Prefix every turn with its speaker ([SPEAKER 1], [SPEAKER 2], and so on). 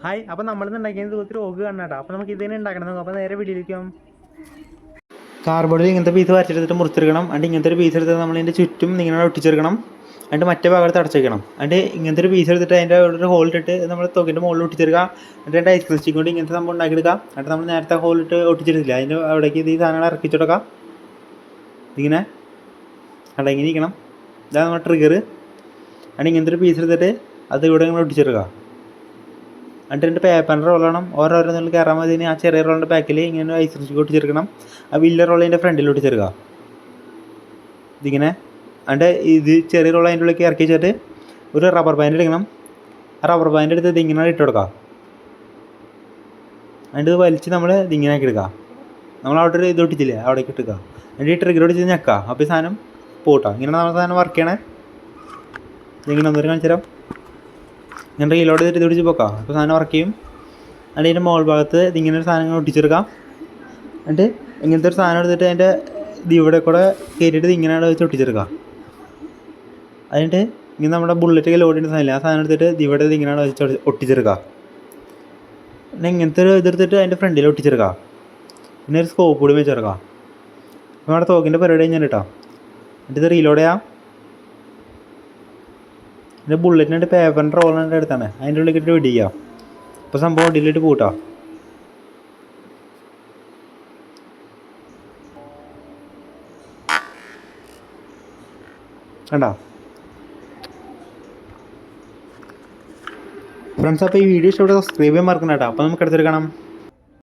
[SPEAKER 1] Hi, അപ്പോൾ നമ്മളിന്ന് ഉണ്ടാക്കിയത് ഒത്തിരി ഓഗ് കാണാട്ടോ. അപ്പോൾ നമുക്ക് ഇതിനെ ഉണ്ടാക്കണം. അപ്പോൾ നേരെ വീട്ടിലേക്കും. കാർബോർഡിൽ ഇങ്ങനത്തെ പീസ് വരച്ചെടുത്തിട്ട് മുറിച്ചെടുക്കണം. എന്നിട്ട് ഇങ്ങനത്തെ ഒരു പീസ് എടുത്തിട്ട് നമ്മളിതിൻ്റെ ചുറ്റും ഇങ്ങനെ ഒട്ടിച്ചെടുക്കണം. എന്നിട്ട് മറ്റേ ഭാഗത്ത് അടച്ചേക്കണം. എന്നിട്ട് ഇങ്ങനത്തെ ഒരു പീസ് എടുത്തിട്ട് അതിൻ്റെ ഒരു ഹോൾ ഇട്ടിട്ട് നമ്മൾ തൊക്കിൻ്റെ മുകളിൽ ഒട്ടിച്ചെടുക്കുക. എന്നിട്ട് ഐസ്ക്രീം സ്റ്റിക്ക് കൊണ്ട് ഇങ്ങനത്തെ സംഭവം ഉണ്ടാക്കിയെടുക്കുക. എന്നിട്ട് നമ്മൾ നേരത്തെ ഹോളിട്ട് ഒട്ടിച്ചെടുത്തില്ല, അതിൻ്റെ അവിടേക്ക് ഈ സാധനങ്ങൾ ഇറക്കിച്ചെടുക്കാം. ഇങ്ങനെ അടങ്ങിയിരിക്കണം. ഇതാണ് നമ്മുടെ ട്രിഗർ. എന്നിട്ട് ഇങ്ങനത്തെ ഒരു പീസ് എടുത്തിട്ട് അത് ഇവിടെ ഇങ്ങനെ ഒട്ടിച്ചെടുക്കുക. എന്നിട്ട് പേപ്പറിൻ്റെ റോളാണ് ഓരോന്നിൽ കയറാൻ മതി. ആ ചെറിയ റോളിൻ്റെ ബാക്കിൽ ഇങ്ങനെ ഐസ്ക്രീം സ്റ്റിക്ക് ഒട്ടിച്ചെടുക്കണം. ആ വലിയ റോളിൻ്റെ ഫ്രണ്ടിൽ ഒട്ടിച്ചെടുക്കുക. ഇതിങ്ങനെ എന്നിട്ട് ഇത് ചെറിയ റോൾ അതിൻ്റെ ഉള്ളിലേക്ക് ഇറക്കി വെച്ചിട്ട് ഒരു റബ്ബർ ബാൻഡ് എടുക്കണം. ആ റബ്ബർ ബാൻഡ് എടുത്ത് ഇതിങ്ങനെ ഇട്ട് കൊടുക്കുക. എന്നിട്ട് ഇത് വലിച്ച് നമ്മൾ ഇതിങ്ങനെ ആക്കി എടുക്കുക. നമ്മൾ അവിടെ ഒരു ഇത് ഒട്ടിച്ചില്ലേ, അവിടേക്ക് ഇട്ടുക. എന്നിട്ട് ഈ ട്രിഗർ ഒട്ടിച്ച് ഞെക്കുക. അപ്പോൾ ഈ സാധനം പോട്ടാം. ഇങ്ങനെ നമ്മൾ സാധനം വർക്ക് ചെയ്യണേ. ഇതിങ്ങനെ ഒന്നൊരു കാണിച്ചു തരാം. ഇങ്ങനെ റീലോഡ് ചെയ്തിട്ട് ഇത് പിടിച്ച് പോക്കാം. അപ്പോൾ സാധനം വർക്ക് ചെയ്യും. എന്നിട്ട് ഇതിൻ്റെ മുകൾ ഭാഗത്ത് ഇതിങ്ങനെ ഒരു സാധനം ഒട്ടിച്ചെടുക്കാം. എന്നിട്ട് ഇങ്ങനത്തെ ഒരു സാധനം എടുത്തിട്ട് അതിൻ്റെ ഇവിടെ കൂടെ കയറ്റിയിട്ട് ഇങ്ങനെ വെച്ച് ഒട്ടിച്ചെടുക്കുക. അതിൻ്റെ ഇങ്ങനെ നമ്മുടെ ബുള്ളറ്റൊക്കെ ലോഡ് ചെയ്യുന്ന സാധനമില്ല, ആ സാധനം എടുത്തിട്ട് ഇവിടെ ഇങ്ങനെ വെച്ച് ഒട്ടിച്ചെടുക്കുക. പിന്നെ ഇങ്ങനത്തെ ഒരു ഇതെടുത്തിട്ട് അതിൻ്റെ ഫ്രണ്ടിൽ ഒട്ടിച്ചെടുക്കുക. പിന്നെ ഒരു സ്കോപ്പ് കൂടി വെച്ചെടുക്കുക. അപ്പോൾ നമ്മുടെ തോക്കിൻ്റെ പരിപാടി കഴിഞ്ഞാൽ കേട്ടോ. എന്നിട്ട് ഇത് റീലോഡ് ചെയ്യാം. എൻ്റെ ബുള്ളറ്റിനായിട്ട് പേപ്പറിൻ്റെ റോളിൻ്റെ അടുത്താണ്, അതിൻ്റെ ഉള്ളിൽ ഇട്ട് വെടിക്കുക. അപ്പോൾ സംഭവം അടിയിലിട്ട് പൂട്ടാം. കണ്ടോ ഫ്രണ്ട്സ്? അപ്പോൾ ഈ വീഡിയോ ഇഷ്ടപ്പെട്ട സബ്സ്ക്രൈബ് ചെയ്യാൻ മറക്കണം കേട്ടോ. അപ്പോൾ നമുക്ക് അടുത്തൊരു കാണാം.